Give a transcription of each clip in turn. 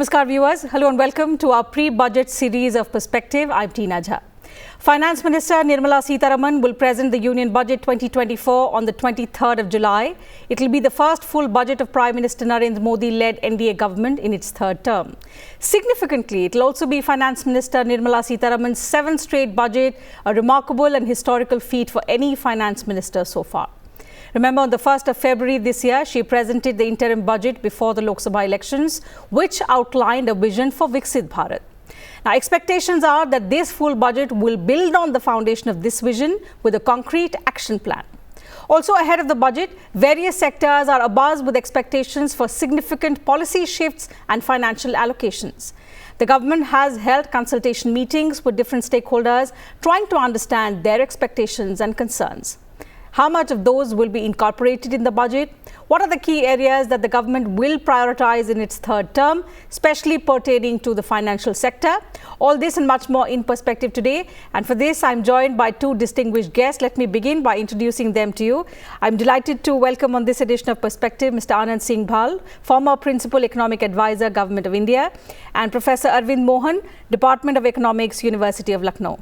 Namaskar viewers, hello and welcome to our pre-budget series of Perspective. I'm Tina Jha. Finance Minister Nirmala Sitharaman will present the Union Budget 2024 on the 23rd of July. It will be the first full budget of Prime Minister Narendra Modi-led NDA government in its third term. Significantly, it will also be Finance Minister Nirmala Sitharaman's seventh straight budget, a remarkable and historical feat for any finance minister so far. Remember, on the 1st of February this year, she presented the interim budget before the Lok Sabha elections, which outlined a vision for Viksit Bharat. Now, expectations are that this full budget will build on the foundation of this vision with a concrete action plan. Also ahead of the budget, various sectors are abuzz with expectations for significant policy shifts and financial allocations. The government has held consultation meetings with different stakeholders, trying to understand their expectations and concerns. How much of those will be incorporated in the budget? What are the key areas that the government will prioritize in its third term, especially pertaining to the financial sector? All this and much more in perspective today. And for this, I'm joined by two distinguished guests. Let me begin by introducing them to you. I'm delighted to welcome on this edition of Perspective Mr. Anand Singh Bhal, former Principal Economic Advisor, Government of India, and Professor Arvind Mohan, Department of Economics, University of Lucknow.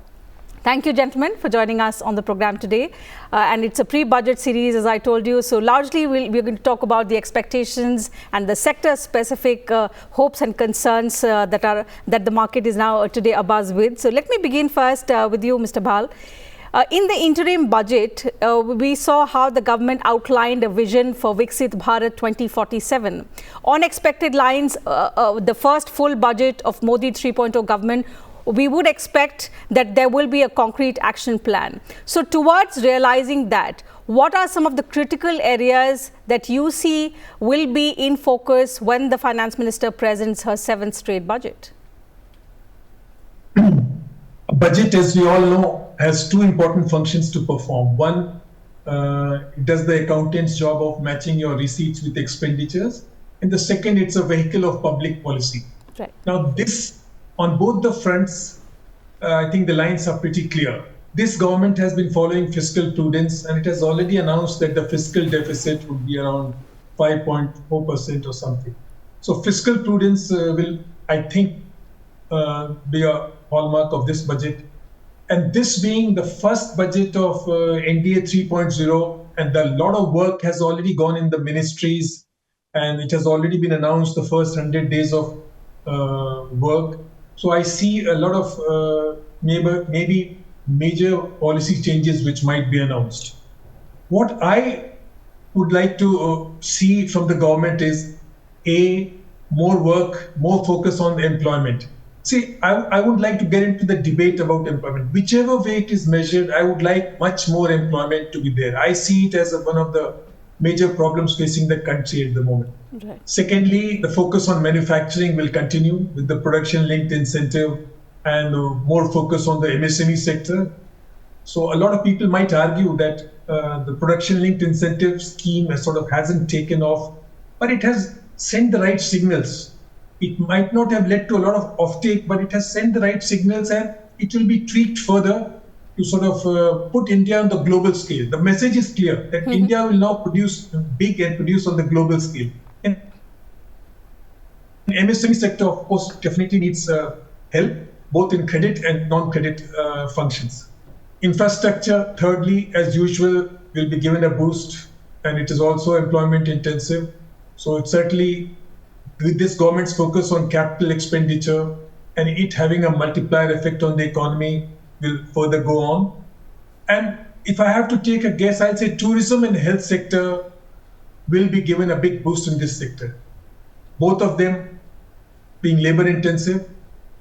Thank you, gentlemen, for joining us on the program today. And it's a pre-budget series, as I told you. So largely, we're going to talk about the expectations and the sector-specific hopes and concerns that the market is now today abuzz with. So let me begin first with you, Mr. Bhal. In the interim budget, we saw how the government outlined a vision for Viksit Bharat 2047. On expected lines, the first full budget of Modi 3.0 government, we would expect that there will be a concrete action plan. So towards realizing that, what are some of the critical areas that you see will be in focus when the finance minister presents her seventh straight budget? A budget, as we all know, has two important functions to perform. One, it does the accountant's job of matching your receipts with expenditures. And the second, it's a vehicle of public policy. Right. Now, this on both the fronts, I think the lines are pretty clear. This government has been following fiscal prudence, and it has already announced that the fiscal deficit would be around 5.4% or something. So fiscal prudence will, I think, be a hallmark of this budget. And this being the first budget of NDA 3.0, and a lot of work has already gone in the ministries, and it has already been announced the first 100 days of work. So I see a lot of maybe major policy changes which might be announced. What I would like to see from the government is more work, more focus on employment. See, I would like to get into the debate about employment. Whichever way it is measured, I would like much more employment to be there. I see it as one of the major problems facing the country at the moment. Right. Secondly, the focus on manufacturing will continue with the production-linked incentive and more focus on the MSME sector. So a lot of people might argue that the production-linked incentive scheme hasn't taken off, but it has sent the right signals. It might not have led to a lot of offtake, but it has sent the right signals, and it will be tweaked further to put India on the global scale. The message is clear that India will now produce big and produce on the global scale. And the MSME sector, of course, definitely needs help, both in credit and non-credit functions. Infrastructure, thirdly, as usual, will be given a boost, and it is also employment intensive. So it certainly, with this government's focus on capital expenditure and it having a multiplier effect on the economy, will further go on. And if I have to take a guess, I'd say tourism and health sector will be given a big boost in this sector. Both of them being labor intensive,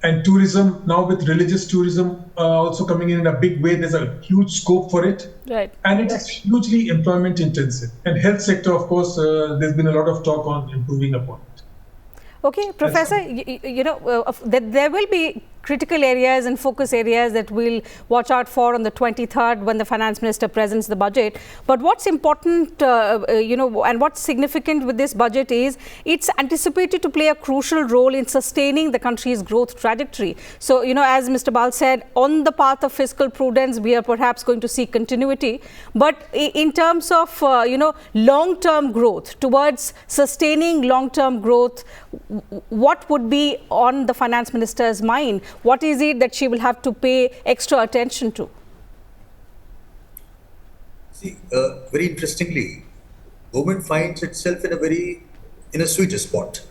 and tourism now with religious tourism also coming in a big way. There's a huge scope for it. Right. And it is hugely employment intensive. And health sector, of course, there's been a lot of talk on improving upon it. Okay, Professor, there will be critical areas and focus areas that we'll watch out for on the 23rd when the finance minister presents the budget. But what's important, and what's significant with this budget is it's anticipated to play a crucial role in sustaining the country's growth trajectory. So, as Mr. Bal said, on the path of fiscal prudence, we are perhaps going to see continuity. But in terms of, long-term growth, towards sustaining long-term growth, what would be on the finance minister's mind? What is it that she will have to pay extra attention to? See, very interestingly, government finds itself in a sweet spot.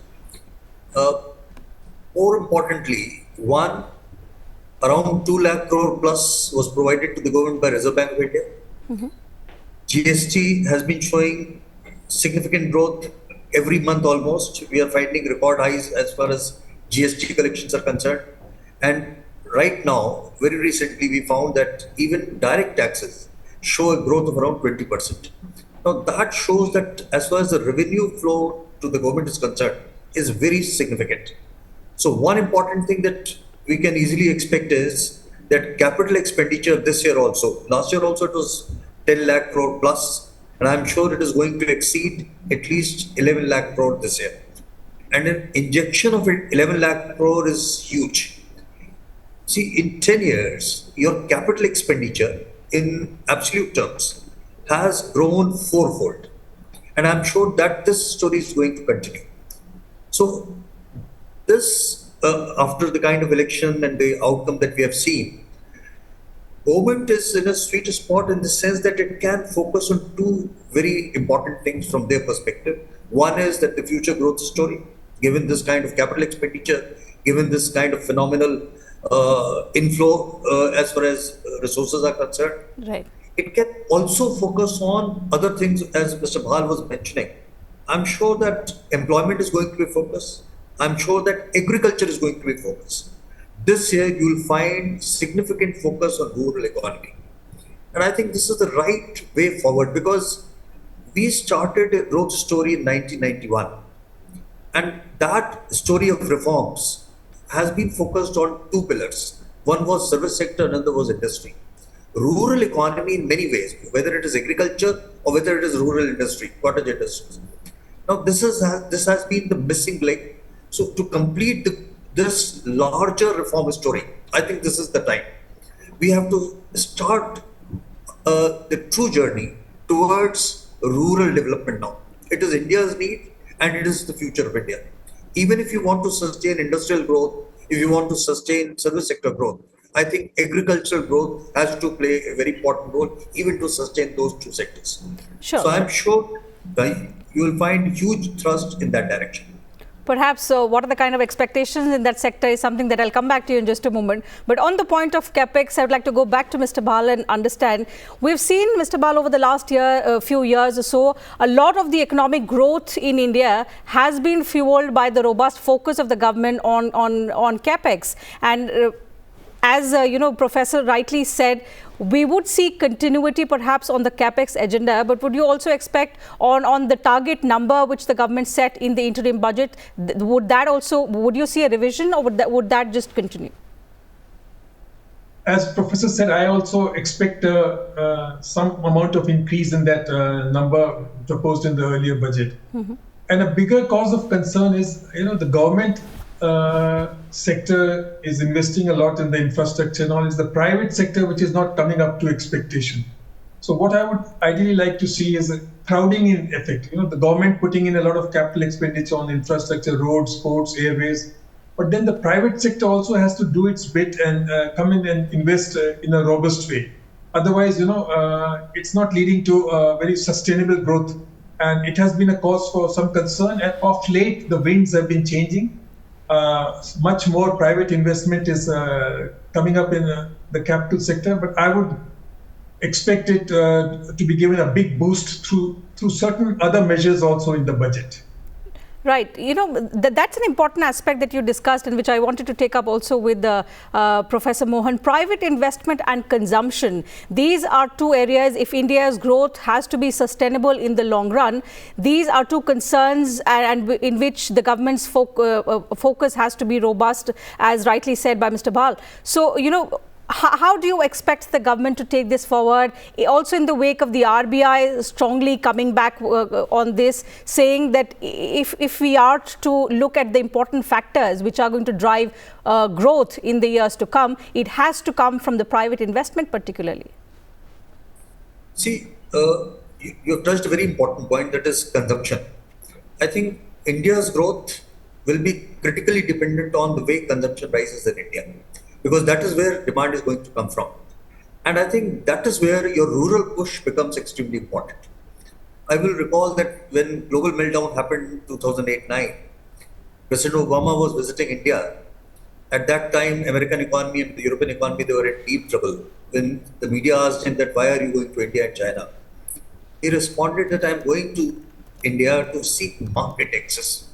More importantly, around 2 lakh crore plus was provided to the government by Reserve Bank of India. GST has been showing significant growth every month almost. We are finding record highs as far as GST collections are concerned. And right now, very recently, we found that even direct taxes show a growth of around 20%. Now, that shows that as far as the revenue flow to the government is concerned, is very significant. So one important thing that we can easily expect is that capital expenditure this year also, last year also it was 10 lakh crore plus, and I'm sure it is going to exceed at least 11 lakh crore this year. And an injection of 11 lakh crore is huge. See, in 10 years, your capital expenditure in absolute terms has grown fourfold. And I'm sure that this story is going to continue. So this, after the kind of election and the outcome that we have seen, government is in a sweet spot in the sense that it can focus on two very important things from their perspective. One is that the future growth story, given this kind of capital expenditure, given this kind of phenomenal inflow as far as resources are concerned. Right. It can also focus on other things, as Mr. Bal was mentioning. I'm sure that employment is going to be focused. I'm sure that agriculture is going to be focused. This year, you will find significant focus on rural economy. And I think this is the right way forward, because we started a growth story in 1991. And that story of reforms has been focused on two pillars. One was service sector, another was industry. Rural economy in many ways, whether it is agriculture or whether it is rural industry, cottage industries. Now this has been the missing link. So to complete this larger reform story, I think this is the time. We have to start the true journey towards rural development now. It is India's need and it is the future of India. Even if you want to sustain industrial growth, if you want to sustain service sector growth, I think agricultural growth has to play a very important role even to sustain those two sectors. Sure. So I'm sure you will find huge thrust in that direction. Perhaps what are the kind of expectations in that sector is something that I'll come back to you in just a moment. But on the point of capex, I'd like to go back to Mr. Bal and understand. We've seen, Mr. Bal, over the last few years or so, a lot of the economic growth in India has been fueled by the robust focus of the government on capex. And as Professor rightly said, we would see continuity perhaps on the capex agenda, but would you also expect on the target number which the government set in the interim budget, would you see a revision, or would that just continue? As Professor said, I also expect some amount of increase in that number proposed in the earlier budget. Mm-hmm. And a bigger cause of concern is, the government sector is investing a lot in the infrastructure and all. It's the private sector which is not coming up to expectation. So what I would ideally like to see is a crowding in effect. The government putting in a lot of capital expenditure on infrastructure, roads, ports, airways. But then the private sector also has to do its bit and come in and invest in a robust way. Otherwise, it's not leading to very sustainable growth. And it has been a cause for some concern. And of late, the winds have been changing. Much more private investment is coming up in the capital sector, but I would expect it to be given a big boost through certain other measures also in the budget. Right. That's an important aspect that you discussed, and which I wanted to take up also with Professor Mohan. Private investment and consumption. These are two areas. If India's growth has to be sustainable in the long run, these are two concerns and in which the government's focus has to be robust, as rightly said by Mr. Bal. So, how do you expect the government to take this forward? Also in the wake of the RBI strongly coming back on this, saying that if we are to look at the important factors which are going to drive growth in the years to come, it has to come from the private investment particularly. See, you touched a very important point, that is consumption. I think India's growth will be critically dependent on the way consumption rises in India, because that is where demand is going to come from. And I think that is where your rural push becomes extremely important. I will recall that when global meltdown happened in 2008-9, President Obama was visiting India. At that time, American economy and the European economy, they were in deep trouble. When the media asked him that, why are you going to India and China? He responded that, I'm going to India to seek market access.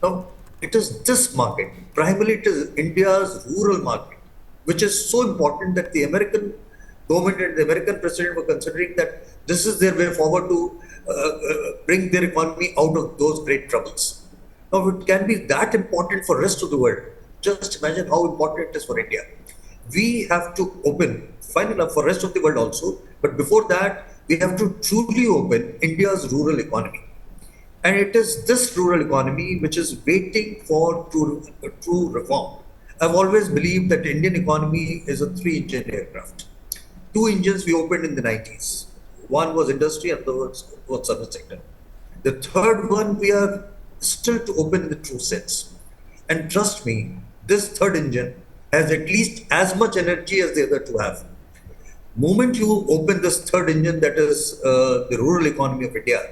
Now, it is this market, primarily it is India's rural market, which is so important that the American government and the American president were considering that this is their way forward to bring their economy out of those great troubles. Now, it can be that important for the rest of the world. Just imagine how important it is for India. We have to open, fine enough, for the rest of the world also, but before that, we have to truly open India's rural economy. And it is this rural economy which is waiting for true reform. I've always believed that the Indian economy is a 3-engine aircraft. 2 engines we opened in the 90s. One was industry and the other was service sector. The third one we are still to open in the true sense. And trust me, this third engine has at least as much energy as the other two have. Moment you open this third engine, that is the rural economy of India,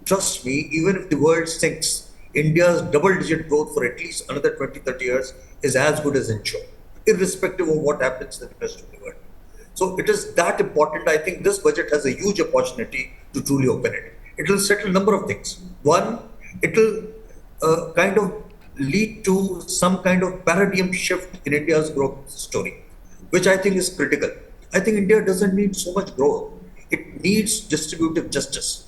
trust me, even if the world sinks, India's double-digit growth for at least another 20-30 years is as good as ensured, irrespective of what happens in the rest of the world. So it is that important. I think this budget has a huge opportunity to truly open it. It will settle a number of things. One, it will kind of lead to some kind of paradigm shift in India's growth story, which I think is critical. I think India doesn't need so much growth. It needs distributive justice.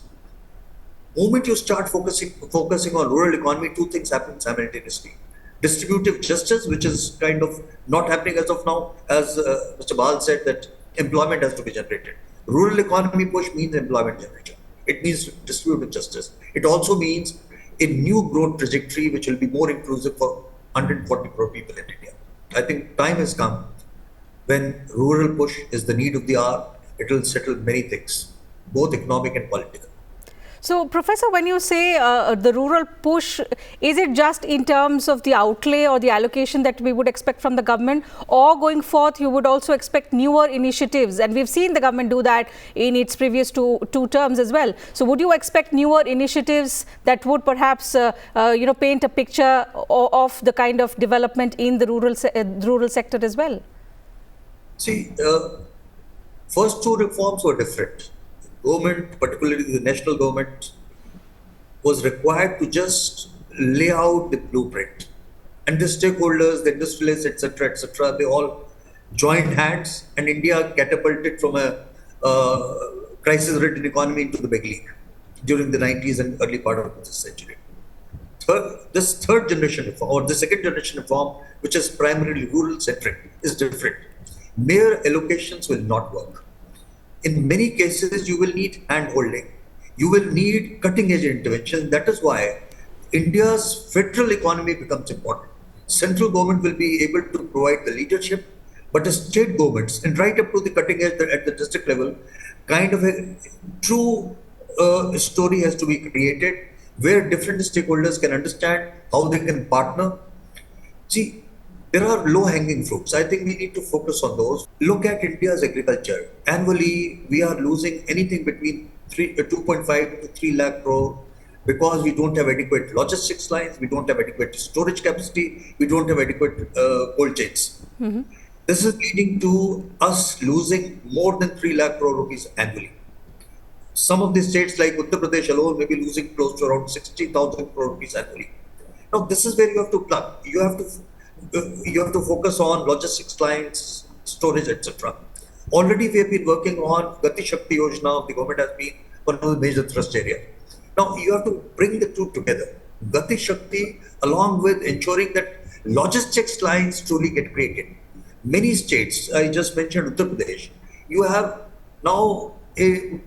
Moment you start focusing on rural economy, 2 things happen simultaneously. Distributive justice, which is kind of not happening as of now, as Mr. Bal said, that employment has to be generated. Rural economy push means employment generation. It means distributive justice. It also means a new growth trajectory which will be more inclusive for 140 crore people in India. I think time has come when rural push is the need of the hour. It will settle many things, both economic and political. So, Professor, when you say the rural push, is it just in terms of the outlay or the allocation that we would expect from the government, or going forth you would also expect newer initiatives? And we've seen the government do that in its previous two terms as well. So, would you expect newer initiatives that would perhaps paint a picture of the kind of development in the rural sector as well? See, first 2 reforms were different. Government, particularly the national government, was required to just lay out the blueprint, and the stakeholders, the industrialists, etc., they all joined hands, and India catapulted from a crisis-ridden economy into the big league during the 90s and early part of this century. This third generation reform, or the second generation reform, which is primarily rural-centric, is different. Mere allocations will not work. In many cases, you will need hand-holding. You will need cutting-edge intervention. That is why India's federal economy becomes important. Central government will be able to provide the leadership, but the state governments, and right up to the cutting edge at the district level, kind of a true story has to be created where different stakeholders can understand how they can partner. See, there are low-hanging fruits. I think we need to focus on those. Look at India's agriculture. Annually, we are losing anything between 2.5 to 3 lakh crore because we don't have adequate logistics lines, we don't have adequate storage capacity, we don't have adequate cold chains. Mm-hmm. This is leading to us losing more than 3 lakh crore rupees annually. Some of the states like Uttar Pradesh alone may be losing close to around 60,000 crore rupees annually. Now, this is where you have to plug. You have to focus on logistics lines, storage, etc. Already, we have been working on Gati Shakti Yojana. The government has been one of the major thrust areas. Now, you have to bring the two together. Gati Shakti, along with ensuring that logistics lines truly get created. Many states, I just mentioned Uttar Pradesh, you have now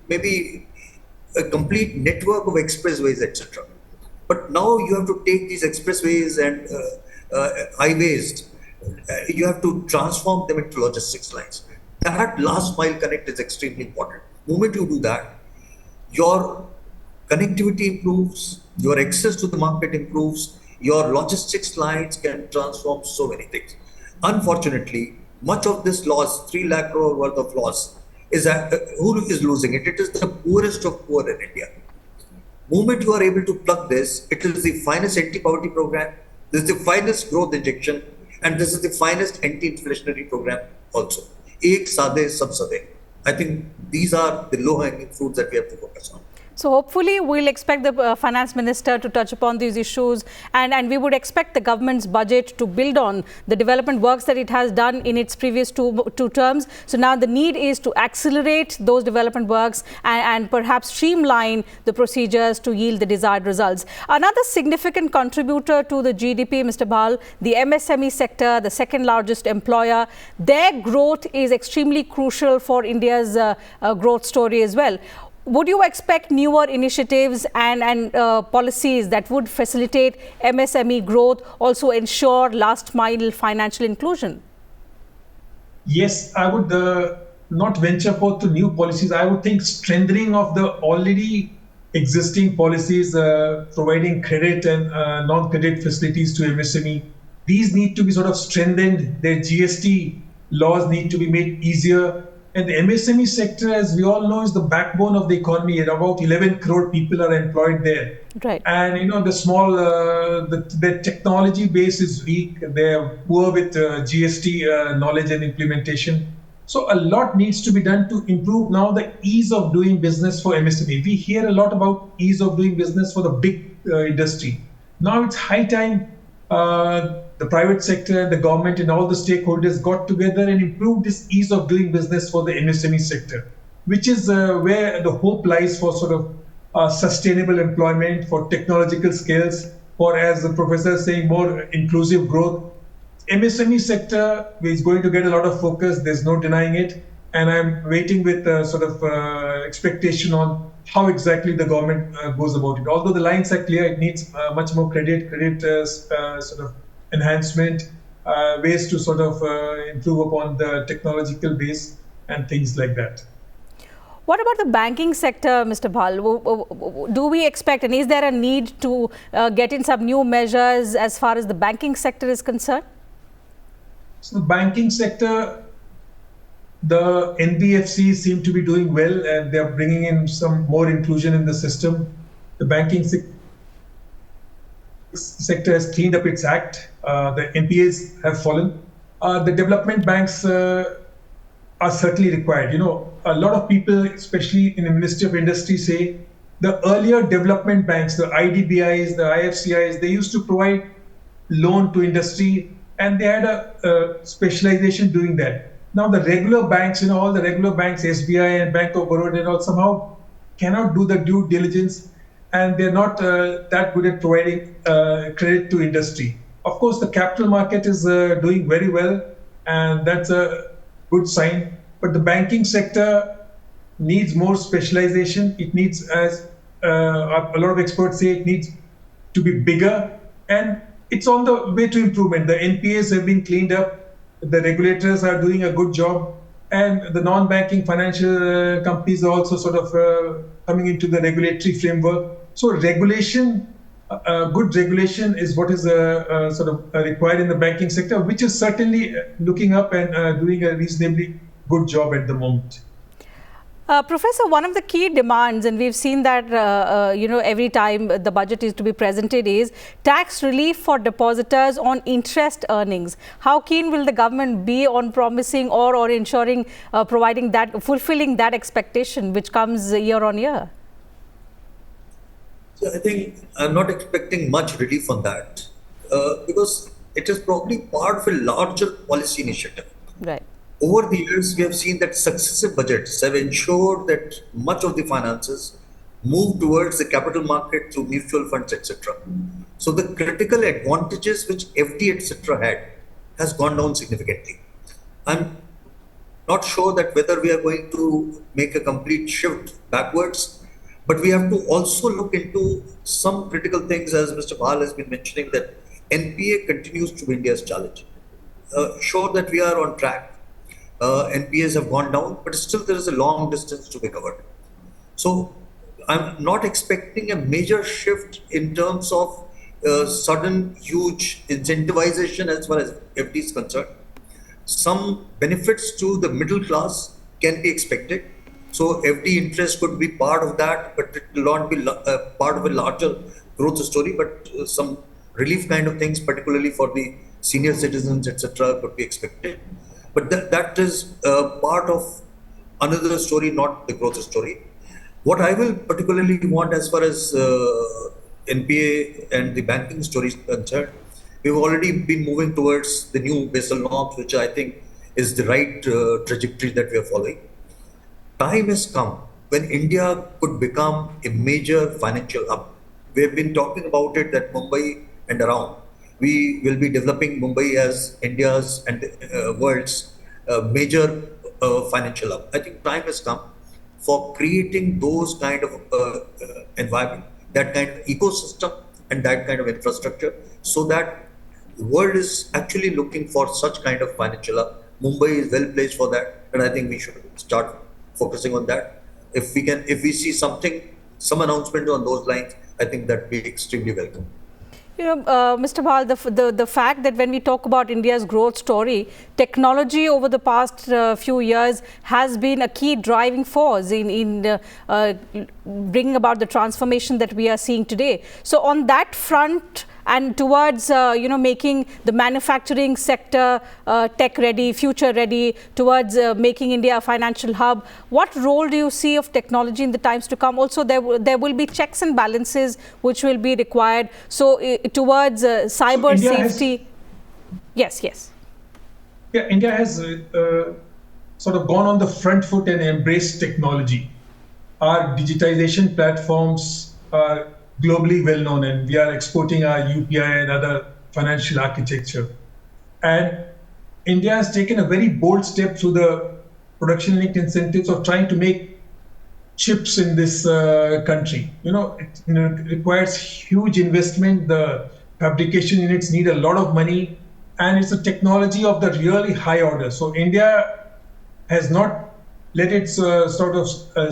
maybe a complete network of expressways, etc. But now you have to take these expressways and highways, you have to transform them into logistics lines. That last mile connect is extremely important. The moment you do that, your connectivity improves, your access to the market improves, your logistics lines can transform so many things. Unfortunately, much of this loss, 3 lakh crore worth of loss, is who is losing it? It is the poorest of poor in India. Moment you are able to plug this, it is the finest anti-poverty program, this is the finest growth injection, and this is the finest anti-inflationary program also. Ek saade sab sade. I think these are the low-hanging fruits that we have to focus on. So hopefully we'll expect the finance minister to touch upon these issues, and we would expect the government's budget to build on the development works that it has done in its previous two terms. So now the need is to accelerate those development works and perhaps streamline the procedures to yield the desired results. Another significant contributor to the GDP, Mr. Bal, the MSME sector, the second largest employer, their growth is extremely crucial for India's growth story as well. Would you expect newer initiatives and policies that would facilitate MSME growth, also ensure last mile financial inclusion? Yes, I would not venture forth to new policies. I would think strengthening of the already existing policies, providing credit and non-credit facilities to MSME. These need to be sort of strengthened. Their GST laws need to be made easier. And the MSME sector, as we all know, is the backbone of the economy. About 11 crore people are employed there. Right. And, the small, the technology base is weak. They're poor with GST knowledge and implementation. So a lot needs to be done to improve now the ease of doing business for MSME. We hear a lot about ease of doing business for the big industry. Now it's high time the private sector, the government and all the stakeholders got together and improved this ease of doing business for the MSME sector, which is where the hope lies for sort of sustainable employment, for technological skills, for, as the professor is saying, more inclusive growth. MSME sector is going to get a lot of focus. There's no denying it. And I'm waiting with sort of expectation on how exactly the government goes about it. Although the lines are clear, it needs much more credit sort of enhancement, ways to sort of improve upon the technological base and things like that. What about the banking sector, Mr. Bal? Do we expect, and is there a need to get in some new measures as far as the banking sector is concerned? So the banking sector, the NBFCs seem to be doing well, and they're bringing in some more inclusion in the system. The banking sector has cleaned up its act. The NPAs have fallen. The development banks are certainly required. A lot of people, especially in the Ministry of Industry, say the earlier development banks, the IDBIs, the IFCIs, they used to provide loan to industry, and they had a specialization doing that. Now the regular banks, all the regular banks, SBI and Bank of Baroda and all, somehow cannot do the due diligence, and they're not that good at providing credit to industry. Of course, the capital market is doing very well, and that's a good sign. But the banking sector needs more specialization. It needs, as a lot of experts say, it needs to be bigger, and it's on the way to improvement. The NPAs have been cleaned up. The regulators are doing a good job, and the non-banking financial companies are also sort of coming into the regulatory framework. So regulation, good regulation is what is sort of required in the banking sector, which is certainly looking up and doing a reasonably good job at the moment. Professor, one of the key demands, and we've seen that every time the budget is to be presented, is tax relief for depositors on interest earnings. How keen will the government be on promising or ensuring providing that, fulfilling that expectation which comes year on year? So I think I'm not expecting much relief on that because it is probably part of a larger policy initiative. Right. Over the years, we have seen that successive budgets have ensured that much of the finances move towards the capital market through mutual funds, etc. So the critical advantages which FD, etc. had has gone down significantly. I'm not sure that whether we are going to make a complete shift backwards, but we have to also look into some critical things, as Mr. Bhal has been mentioning, that NPA continues to be India's challenge. Sure that we are on track. NPAs have gone down, but still there is a long distance to be covered. So I'm not expecting a major shift in terms of sudden huge incentivization as far as FD is concerned. Some benefits to the middle class can be expected. So FD interest could be part of that, but it will not be part of a larger growth story, but some relief kind of things, particularly for the senior citizens, etc., could be expected. But that is part of another story, not the growth story. What I will particularly want as far as NPA and the banking story is concerned, we've already been moving towards the new Basel norms, which I think is the right trajectory that we are following. Time has come when India could become a major financial hub. We have been talking about it, that Mumbai and around, we will be developing Mumbai as India's and world's major financial hub. I think time has come for creating those kind of environment, that kind of ecosystem and that kind of infrastructure, so that the world is actually looking for such kind of financial hub. Mumbai is well placed for that, and I think we should start focusing on that. If we see some announcement on those lines, I think that would be extremely welcome. Mr. Bhal, the fact that when we talk about India's growth story, technology over the past few years has been a key driving force in bringing about the transformation that we are seeing today. So on that front, and towards making the manufacturing sector tech ready, future ready, towards making India a financial hub, what role do you see of technology in the times to come? Also, there will be checks and balances which will be required. So towards cyber safety. Yes. Yeah, India has sort of gone on the front foot and embraced technology. Our digitization platforms are globally well known, and we are exporting our UPI and other financial architecture. And India has taken a very bold step through the production-linked incentives of trying to make chips in this country. It requires huge investment. The fabrication units need a lot of money, and it's a technology of the really high order. So India has not let its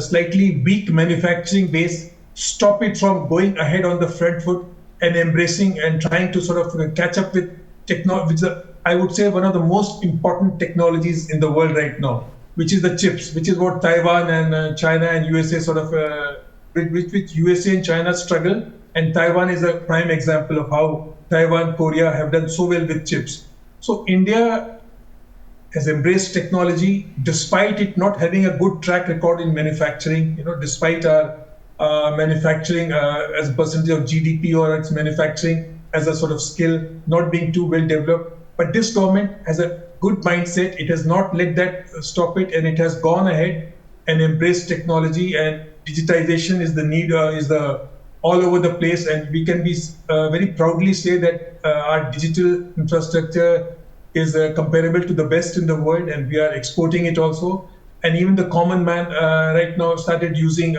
slightly weak manufacturing base stop it from going ahead on the front foot and embracing and trying to sort of catch up with technology, I would say one of the most important technologies in the world right now, which is the chips, which is what Taiwan and China and USA which USA and China struggle. And Taiwan is a prime example of how Taiwan, Korea have done so well with chips. So India has embraced technology despite it not having a good track record in manufacturing, despite our manufacturing as a percentage of GDP or its manufacturing as a sort of skill not being too well developed. But this government has a good mindset. It has not let that stop it, and it has gone ahead and embraced technology, and digitization is the need, all over the place. And we can be very proudly say that our digital infrastructure is comparable to the best in the world, and we are exporting it also. And even the common man right now started using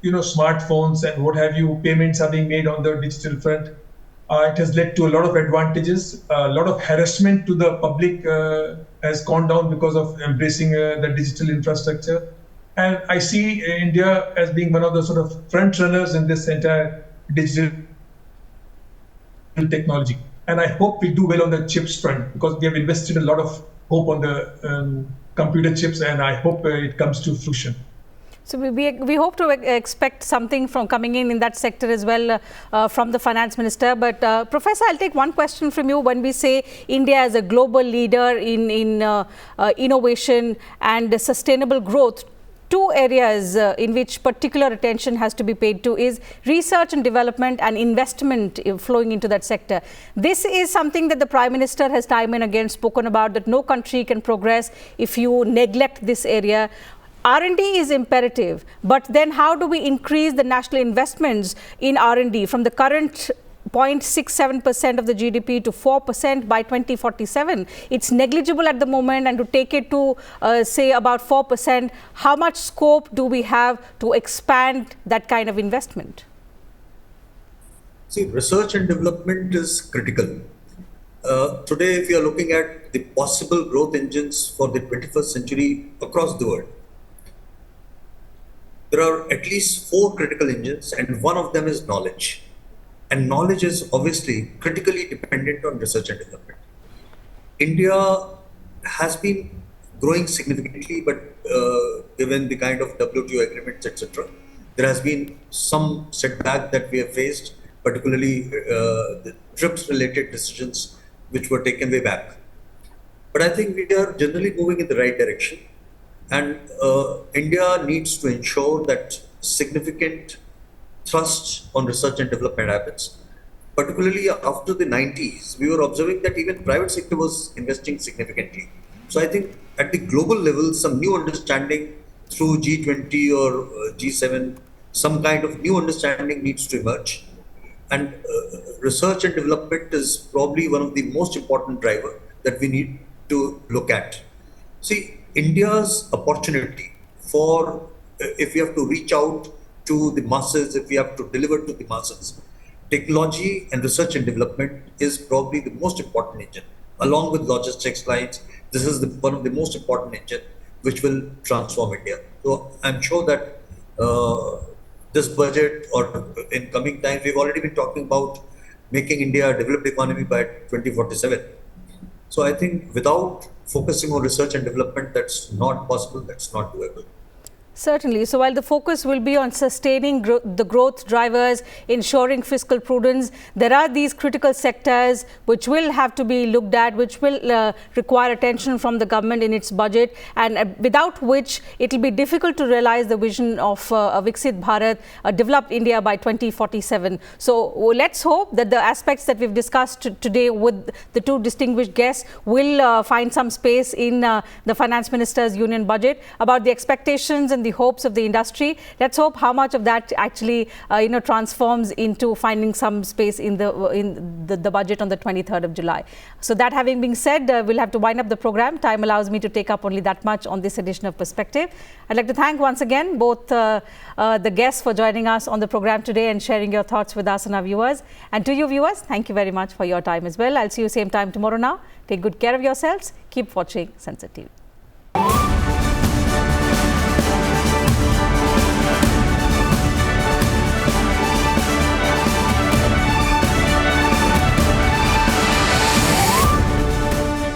smartphones and what have you. Payments are being made on the digital front. It has led to a lot of advantages. A lot of harassment to the public has gone down because of embracing the digital infrastructure. And I see India as being one of the sort of front runners in this entire digital technology. And I hope we do well on the chips front, because we have invested a lot of hope on the computer chips, and I hope it comes to fruition. So we hope to expect something from coming in that sector as well from the finance minister. But Professor, I'll take one question from you. When we say India as a global leader in innovation and sustainable growth, two areas in which particular attention has to be paid to is research and development and investment flowing into that sector. This is something that the Prime Minister has time and again spoken about, that no country can progress if you neglect this area. R&D is imperative, but then how do we increase the national investments in R&D from the current 0.67% of the GDP to 4% by 2047? It's negligible at the moment, and to take it to say about 4%, how much scope do we have to expand that kind of investment? See, research and development is critical. Today, if you are looking at the possible growth engines for the 21st century across the world, there are at least 4 critical engines, and one of them is knowledge. And knowledge is obviously critically dependent on research and development. India has been growing significantly, but given the kind of WTO agreements, etc., there has been some setback that we have faced, particularly the TRIPS-related decisions which were taken way back. But I think we are generally moving in the right direction. And India needs to ensure that significant thrust on research and development happens. Particularly after the 90s, we were observing that even private sector was investing significantly. So I think at the global level, some new understanding through G20 or G7, some kind of new understanding needs to emerge. And research and development is probably one of the most important driver that we need to look at. See, India's opportunity for, if we have to reach out to the masses, if we have to deliver to the masses, technology and research and development is probably the most important engine. Along with logistics lines, this is one of the most important engine which will transform India. So I'm sure that this budget or in coming times, we've already been talking about making India a developed economy by 2047. So I think without focusing on research and development, that's not possible, that's not doable. Certainly. So while the focus will be on sustaining the growth drivers, ensuring fiscal prudence, there are these critical sectors which will have to be looked at, which will require attention from the government in its budget, and without which it will be difficult to realize the vision of a Viksit Bharat, a developed India by 2047. So let's hope that the aspects that we've discussed today with the two distinguished guests will find some space in the Finance Minister's Union Budget. About the expectations and the hopes of the industry, let's hope how much of that actually transforms into finding some space in the budget on the 23rd of July. So that having been said, we'll have to wind up the program. Time allows me to take up only that much on this edition of Perspective. I'd like to thank once again both the guests for joining us on the program today and sharing your thoughts with us and our viewers. And to you viewers, thank you very much for your time as well. I'll see you same time tomorrow now. Take good care of yourselves. Keep watching Sunset TV.